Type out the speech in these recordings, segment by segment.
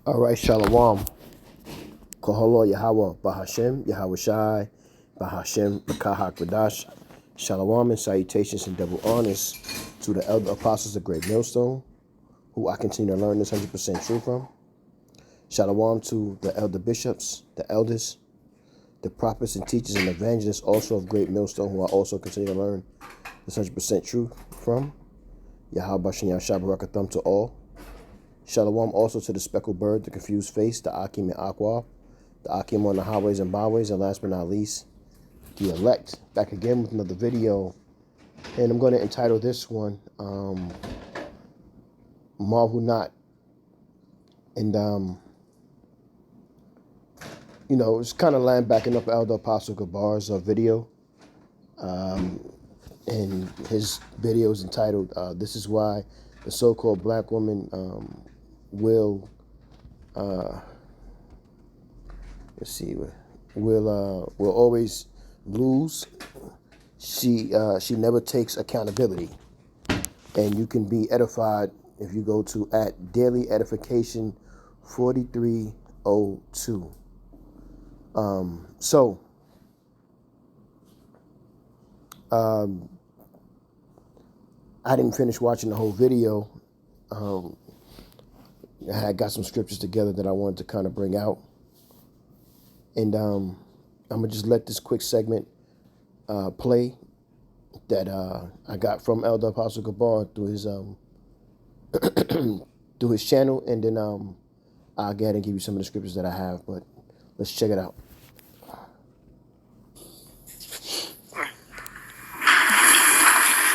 All right, Shalom. Koholo Yahweh Bahashem, Yahweh Shai, Bahashem, Bakahak Radash. Shalom and salutations and double honors to the elder apostles of Great Millstone, who I continue to learn this 100% truth from. Shalom to the elder bishops, the elders, the prophets and teachers and evangelists also of Great Millstone, who I also continue to learn this 100% truth from. Yahweh Bashem Yahshua Barakatham to all. Shalom also to the speckled bird, the confused face, the Akim and Aqua, the Akim on the highways and byways, and last but not least, the elect. Back again with another video, and I'm going to entitle this one, Marvel Not. And, it's kind of land backing up Elder Apostle Gabar's video. And his video is entitled, This is Why the So-Called Black Woman will always lose. She never takes accountability, and you can be edified if you go to at Daily Edification 4302. I didn't finish watching the whole video. I had got some scriptures together that I wanted to kind of bring out. And I'm going to just let this quick segment play that I got from Elder Apostle Gabar through his through his channel. And then I'll go ahead and give you some of the scriptures that I have. But let's check it out.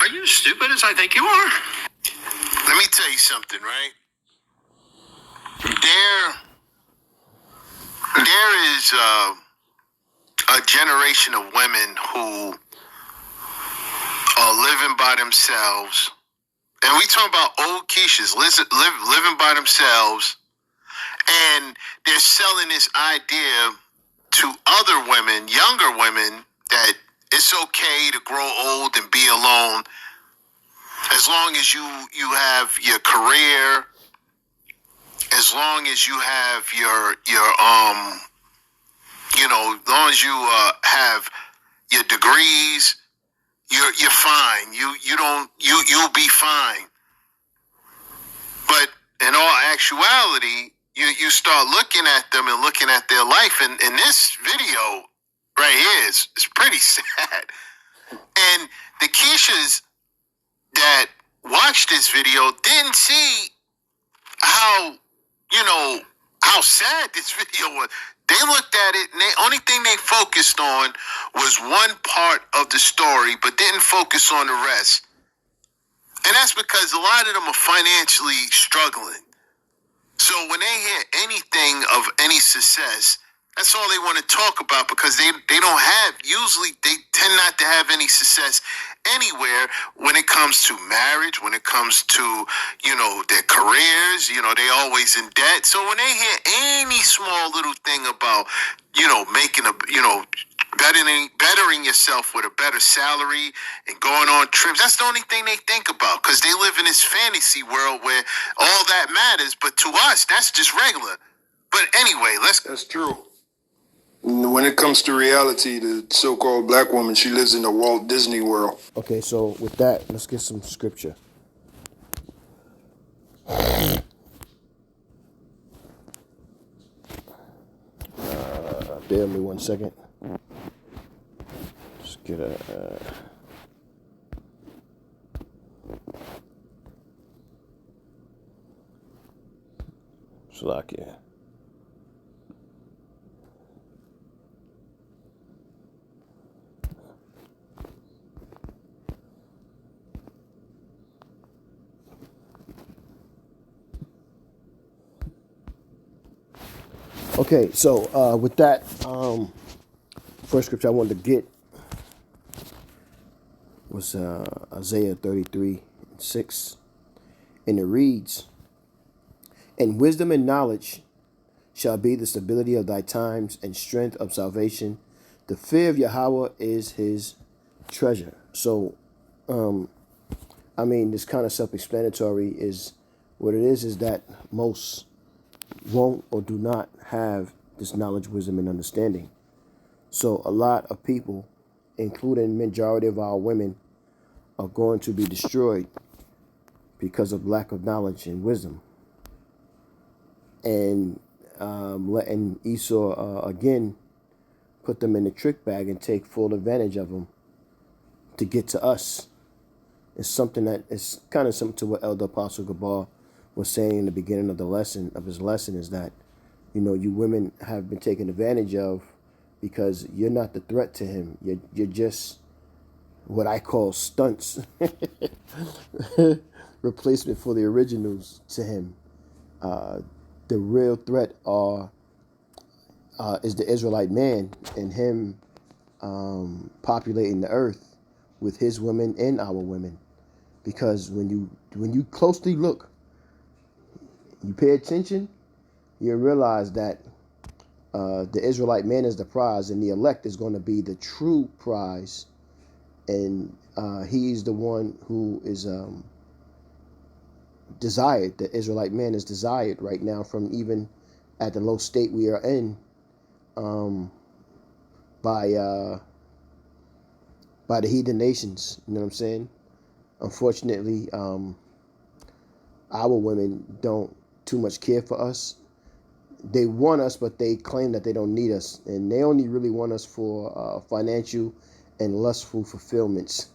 Are you as stupid as I think you are? Let me tell you something, right? There is a generation of women who are living by themselves, and we talking about old Keishas living by themselves, and they're selling this idea to other women, younger women, that it's okay to grow old and be alone as long as you have your career, as long as you have your as long as you have your degrees, you're fine. You'll be fine. But in all actuality, you start looking at them and looking at their life, and this video right here is pretty sad. And the Keishas that watched this video didn't see how sad this video was. They looked at it, and the only thing they focused on was one part of the story, but didn't focus on the rest. And that's because a lot of them are financially struggling. So when they hear anything of any success, that's all they want to talk about, because they don't have, usually they tend not to have any success anywhere when it comes to marriage, when it comes to, their careers, they always in debt. So when they hear any small little thing about, making bettering yourself with a better salary and going on trips, that's the only thing they think about, because they live in this fantasy world where all that matters. But to us, that's just regular. But anyway, that's true. When it comes to reality, the so-called black woman, she lives in the Walt Disney World. Okay, so with that, let's get some scripture. Bear me 1 second. Just get a... Slovakia. Okay, so with that, first scripture I wanted to get was Isaiah 33:6, and it reads, "And wisdom and knowledge shall be the stability of thy times, and strength of salvation. The fear of Yahweh is his treasure." So, this kind of self-explanatory is what it is that most won't or do not have this knowledge, wisdom, and understanding. So a lot of people, including majority of our women, are going to be destroyed because of lack of knowledge and wisdom. And letting Esau again put them in the trick bag and take full advantage of them to get to us. It's something that is kind of something to what Elder Apostle Gabar was saying in the beginning of his lesson, is that, you women have been taken advantage of because you're not the threat to him. You're just what I call stunts, replacement for the originals to him. The real threat is the Israelite man and him populating the earth with his women and our women. Because when you closely look, you pay attention, you realize that the Israelite man is the prize, and the elect is going to be the true prize, and he's the one who is desired. The Israelite man is desired right now, from even at the low state we are in, by the heathen nations. You know what I'm saying? Unfortunately, our women don't too much care for us. They want us, but they claim that they don't need us, and they only really want us for financial and lustful fulfillments.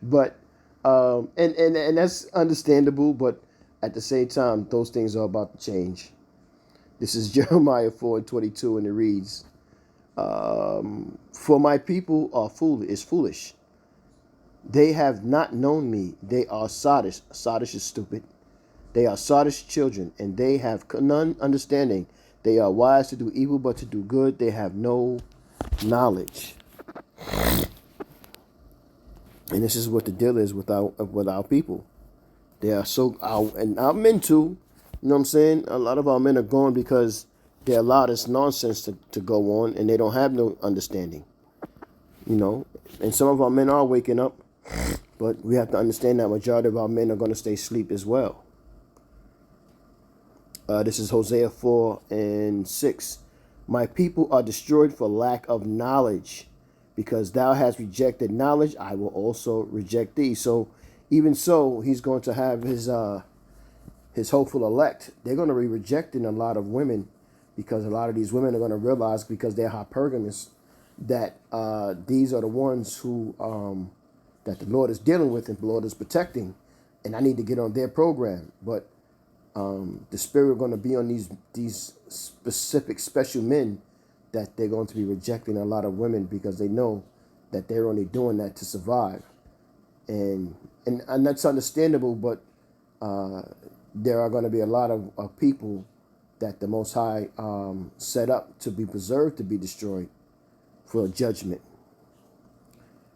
But and that's understandable, but at the same time, those things are about to change. This is Jeremiah 4:22, and it reads, "For my people are foolish. They have not known me. They are sottish." Sottish is stupid. They are sottish children, and they have none understanding. They are wise to do evil, but to do good they have no knowledge. And this is what the deal is with our people. They are and our men too. You know what I'm saying? A lot of our men are gone because they allow this nonsense to go on, and they don't have no understanding. And some of our men are waking up, but we have to understand that majority of our men are going to stay asleep as well. This is Hosea 4:6. My people are destroyed for lack of knowledge. Because thou hast rejected knowledge, I will also reject thee. So even so, he's going to have his hopeful elect. They're going to be rejecting a lot of women, because a lot of these women are going to realize, because they're hypergamous, that these are the ones who that the Lord is dealing with and the Lord is protecting, and I need to get on their program. But the spirit going to be on these specific special men, that they're going to be rejecting a lot of women, because they know that they're only doing that to survive. And that's understandable, but there are going to be a lot of people that the Most High set up to be preserved, to be destroyed for judgment.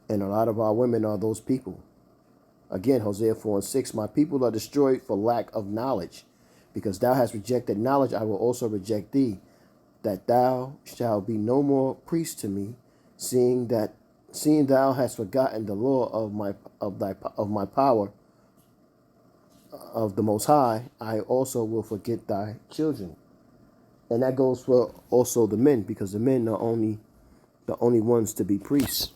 And a lot of our women are those people. Again, Hosea 4:6, my people are destroyed for lack of knowledge. Because thou hast rejected knowledge, I will also reject thee, that thou shalt be no more priest to me, seeing thou hast forgotten the law of my power of the Most High, I also will forget thy children. And that goes for also the men, because the men are the only ones to be priests.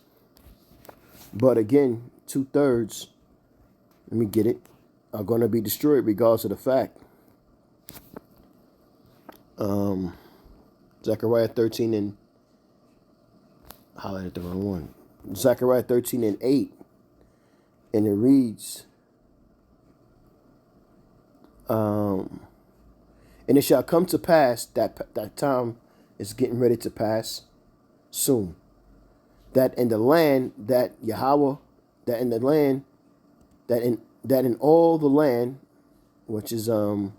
But again, 2/3, let me get it, are going to be destroyed regardless of the fact. Zechariah 13 and highlighted the wrong one. Zechariah 13:8, and it reads, and it shall come to pass that time is getting ready to pass soon, that in the land that Yahweh, that in all the land, which is the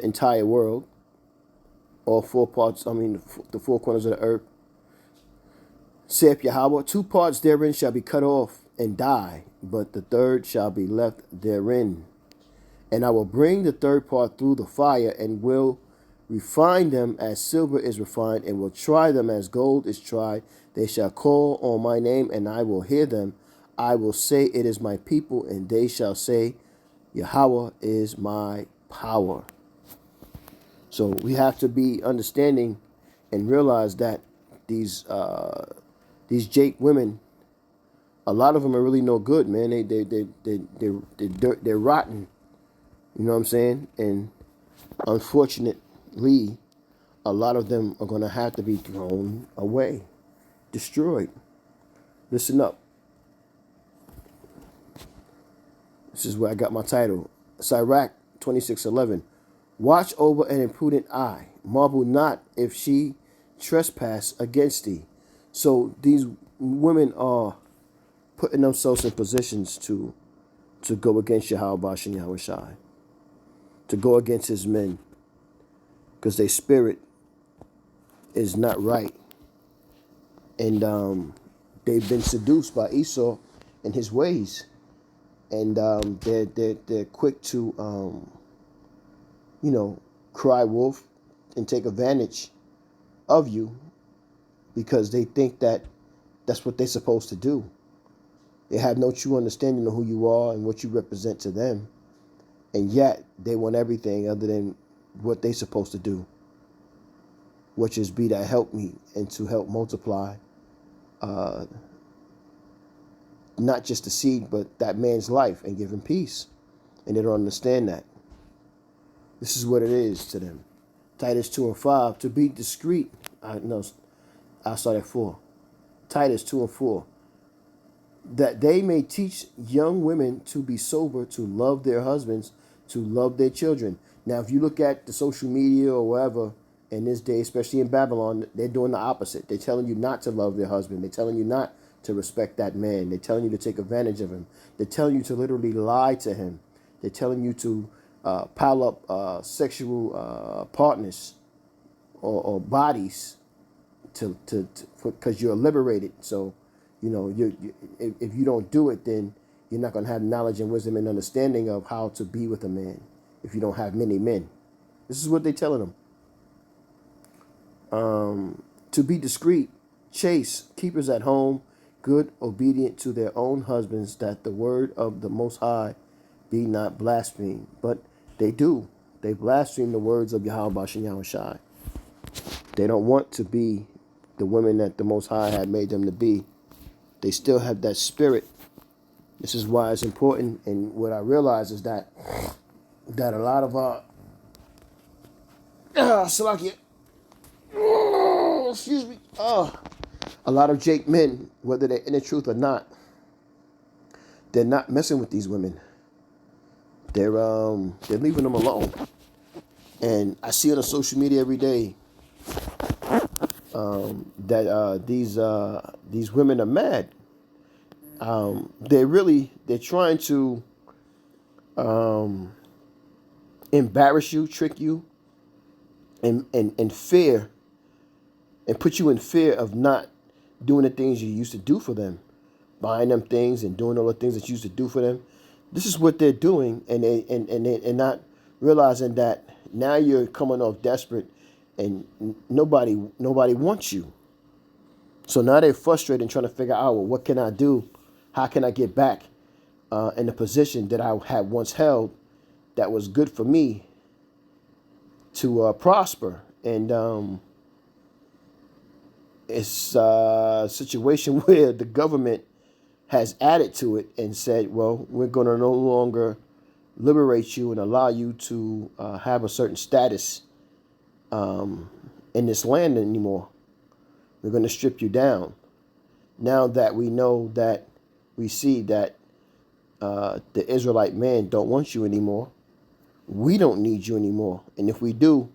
entire world, all four parts, the four corners of the earth, saith Yahweh, 2 parts therein shall be cut off and die, but the third shall be left therein. And I will bring the third part through the fire, and will refine them as silver is refined, and will try them as gold is tried. They shall call on my name, and I will hear them. I will say, it is my people, and they shall say, Yahweh is my power. So we have to be understanding and realize that these Jake women, a lot of them are really no good, man. They're rotten. You know what I'm saying? And unfortunately, a lot of them are going to have to be thrown away, destroyed. Listen up. This is where I got my title. Sirach 26:11. Watch over an imprudent eye. Marvel not if she trespass against thee. So these women are putting themselves in positions to go against Yahweh and Yahweh Shai, to go against his men, because their spirit is not right. And they've been seduced by Esau and his ways. And they're quick to cry wolf and take advantage of you, because they think that that's what they're supposed to do. They have no true understanding of who you are and what you represent to them, and yet they want everything other than what they're supposed to do, which is be that help me and to help multiply not just the seed, but that man's life, and give him peace. And they don't understand that. This is what it is to them. Titus 2:5, to be discreet. I'll start at 4. Titus 2:4, that they may teach young women to be sober, to love their husbands, to love their children. Now, if you look at the social media or wherever in this day, especially in Babylon, they're doing the opposite. They're telling you not to love their husband. They're telling you not to respect that man. They're telling you to take advantage of him. They're telling you to literally lie to him. They're telling you to pile up sexual partners or bodies because you're liberated. So, if you don't do it, then you're not going to have knowledge and wisdom and understanding of how to be with a man if you don't have many men. This is what they're telling them. To be discreet, chaste, keepers at home, good, obedient to their own husbands, that the word of the Most High be not blasphemed. But they do. They blaspheme the words of Yahweh and Yahweh Shai. They don't want to be the women that the Most High had made them to be. They still have that spirit. This is why it's important. And what I realize is that a lot of Salakia, excuse me, a lot of Jake men, whether they're in the truth or not, they're not messing with these women. They're leaving them alone. And I see it on social media every day that these women are mad. They're trying to embarrass you, trick you, and fear, and put you in fear of not doing the things you used to do for them, buying them things and doing all the things that you used to do for them. This is what they're doing, and they're not realizing that now you're coming off desperate, and nobody wants you. So now they're frustrated and trying to figure out, well, what can I do? How can I get back in the position that I had once held that was good for me to prosper? And it's a situation where the government has added to it and said, well, we're going to no longer liberate you and allow you to have a certain status in this land anymore. We're going to strip you down. Now that we know that we see that the Israelite man don't want you anymore, we don't need you anymore. And if we do,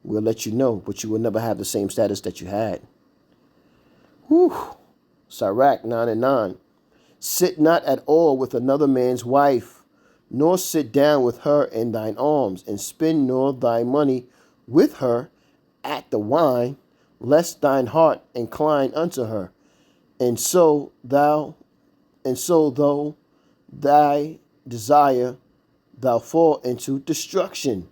we'll let you know, but you will never have the same status that you had. Whew. Sirach 9:9. Sit not at all with another man's wife, nor sit down with her in thine arms, and spend nor thy money with her at the wine, lest thine heart incline unto her, and so though thy desire thou fall into destruction.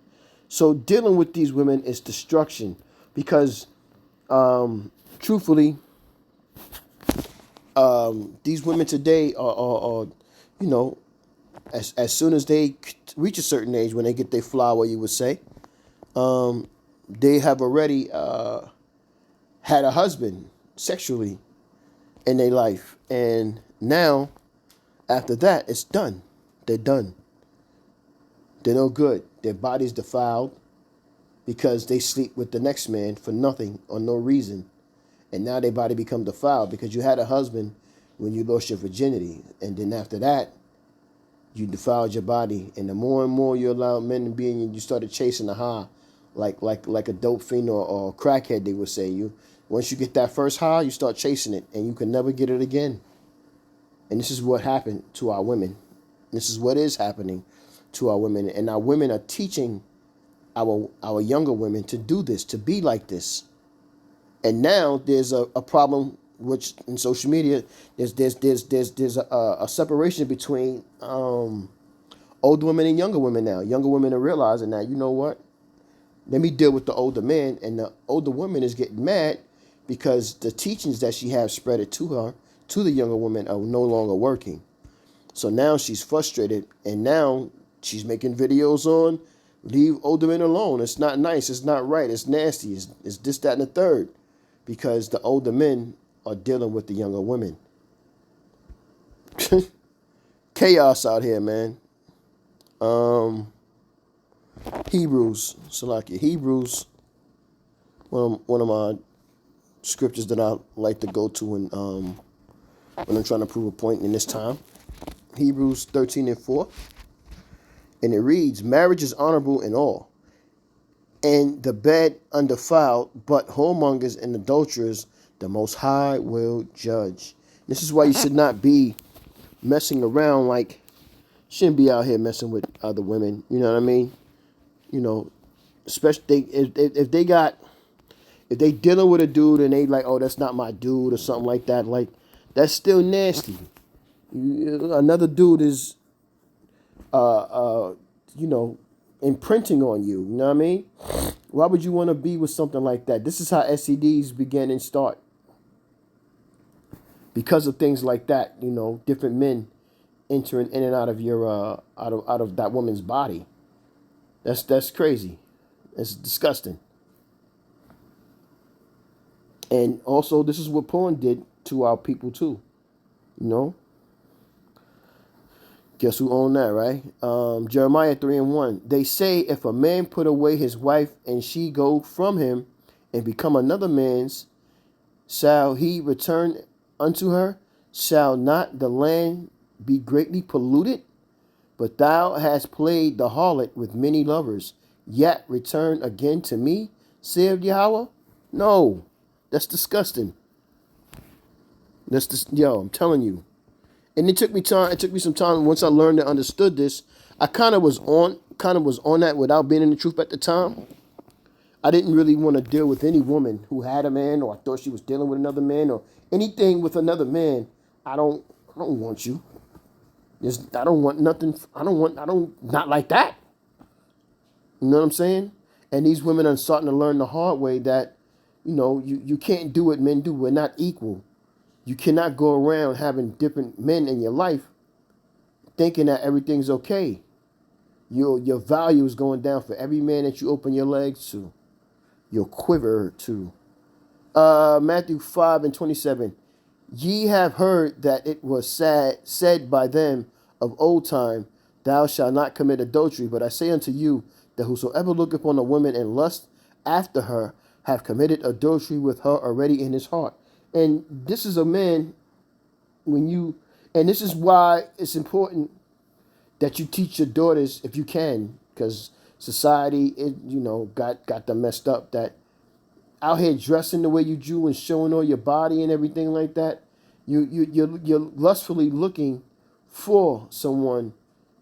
So dealing with these women is destruction, because truthfully, these women today are as soon as they reach a certain age, when they get their flower, you would say, they have already had a husband sexually in their life, and now after that, it's done. They're done. They're no good. Their body's defiled because they sleep with the next man for nothing or no reason. And now their body become defiled because you had a husband when you lost your virginity. And then after that, you defiled your body. And the more and more you allow men to be in you, you started chasing the high, like a dope fiend or a crackhead, they would say. Once you get that first high, you start chasing it, and you can never get it again. And this is what happened to our women. This is what is happening to our women. And our women are teaching our younger women to do this, to be like this. And now there's a problem, which in social media, there's a separation between older women and younger women now. Younger women are realizing that, you know what? Let me deal with the older man. And the older woman is getting mad because the teachings that she has spread it to her, to the younger woman, are no longer working. So now she's frustrated, and now she's making videos on leave older men alone. It's not nice. It's not right. It's nasty. It's this, that, and the third, because the older men are dealing with the younger women. Chaos out here, man. Hebrews, Salakia. Hebrews, one of my scriptures that I like to go to when I'm trying to prove a point in this time. Hebrews 13:4. And it reads, marriage is honorable in all, and the bed undefiled, but whoremongers and adulterers the Most High will judge. This is why you should not be messing around, like, shouldn't be out here messing with other women. You know what I mean? You know, especially if they dealing with a dude and they like, oh, that's not my dude or something like that. Like, that's still nasty. Another dude is, imprinting on you. You know what I mean? Why would you want to be with something like that? This is how STDs begin and start. Because of things like that, different men entering in and out of your out of that woman's body. That's crazy. It's disgusting. And also, this is what porn did to our people too. Guess who owned that, right? Jeremiah 3:1. They say, if a man put away his wife and she go from him and become another man's, shall he return unto her? Shall not the land be greatly polluted? But thou hast played the harlot with many lovers, yet return again to me, saith Yahweh? No, that's disgusting. I'm telling you. And it took me some time. Once I learned and understood this, I kind of was on that without being in the truth at the time. I didn't really want to deal with any woman who had a man, or I thought she was dealing with another man, or anything with another man. I don't want you. I don't want nothing. Not like that. You know what I'm saying? And these women are starting to learn the hard way that, you can't do what men do. We're not equal. You cannot go around having different men in your life thinking that everything's okay. Your value is going down for every man that you open your legs to, your quiver to. Matthew 5:27. Ye have heard that it was said by them of old time, thou shalt not commit adultery. But I say unto you, that whosoever looketh upon a woman and lust after her, have committed adultery with her already in his heart. And this is a man, and this is why it's important that you teach your daughters, if you can, because society, got them messed up, that out here dressing the way you do and showing all your body and everything like that, you're lustfully looking for someone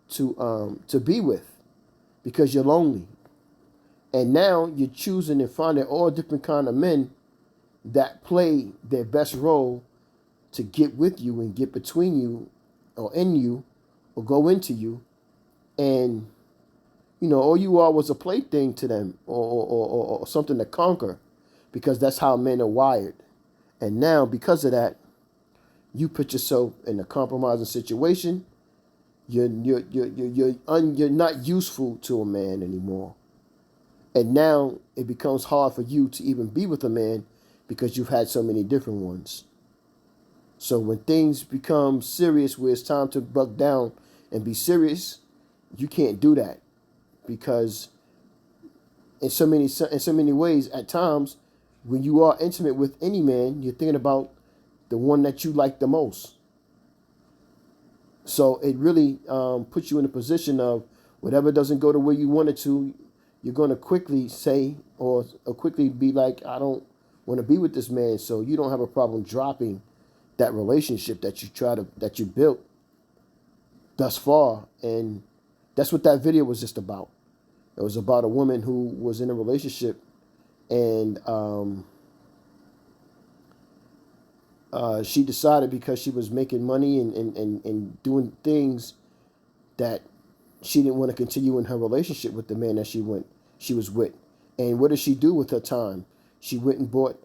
to be with, because you're lonely. And now you're choosing and finding all different kind of men that play their best role to get with you and get between you or in you or go into you. And, all you are was a plaything to them or something to conquer, because that's how men are wired. And now, because of that, you put yourself in a compromising situation. You're not useful to a man anymore. And now it becomes hard for you to even be with a man because you've had so many different ones. So when things become serious, where it's time to buck down and be serious, you can't do that, because in so many ways, at times, when you are intimate with any man, you're thinking about the one that you like the most. So it really puts you in a position of whatever doesn't go the way you want it to, you're going to quickly say or quickly be like, I don't want to be with this man. So you don't have a problem dropping that relationship that you built thus far. And that's what that video was just about. It was about a woman who was in a relationship, and she decided, because she was making money and doing things, that she didn't want to continue in her relationship with the man that she was with. And what did she do with her time? She went and bought,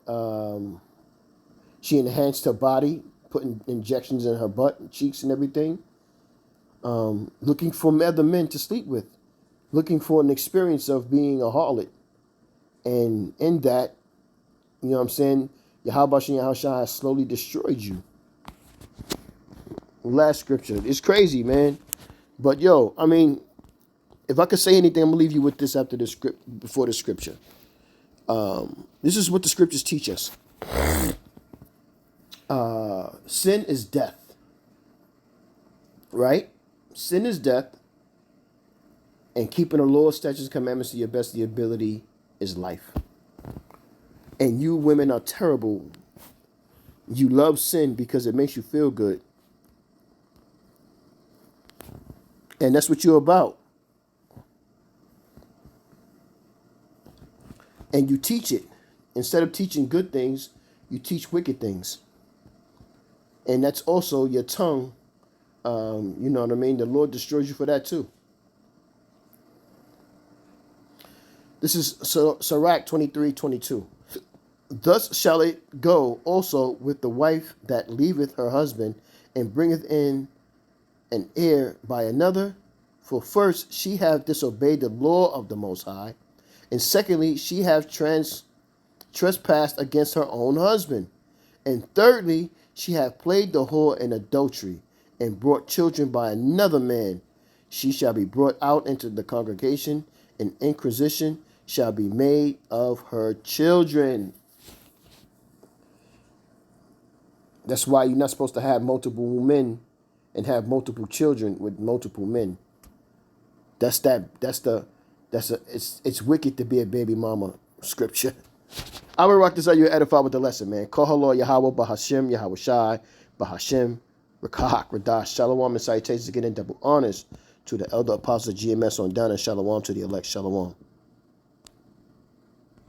she enhanced her body, putting injections in her butt and cheeks and everything, looking for other men to sleep with, looking for an experience of being a harlot. And in that, you know what I'm saying, Yahweh Shem Yahushua has slowly destroyed you. Last scripture. It's crazy, man. But yo, I mean, if I could say anything, I'm gonna leave you with this after the script, before the scripture. This is what the scriptures teach us. Sin is death. Right? Sin is death. And keeping the law, statutes, and commandments to your best of your ability is life. And you women are terrible. You love sin because it makes you feel good. And that's what you're about. And you teach it. Instead of teaching good things, you teach wicked things. And that's also your tongue. You know what I mean? The Lord destroys you for that too. This is Sirach 23:22. Thus shall it go also with the wife that leaveth her husband, and bringeth in an heir by another. For first, she hath disobeyed the law of the Most High, and secondly, she hath trespassed against her own husband, and thirdly, she hath played the whore in adultery, and brought children by another man. She shall be brought out into the congregation, and inquisition shall be made of her children. That's why you're not supposed to have multiple men and have multiple children with multiple men. It's wicked to be a baby mama scripture. I will rock this out. You're edified with the lesson, man. Call her Lord Yahweh, Bahashem, Yahweh Shai, Bahashem, Rakahak, Radash, Shalom, and salutations again in double honors to the elder apostles of GMS on down, and Shalom to the elect. Shalom.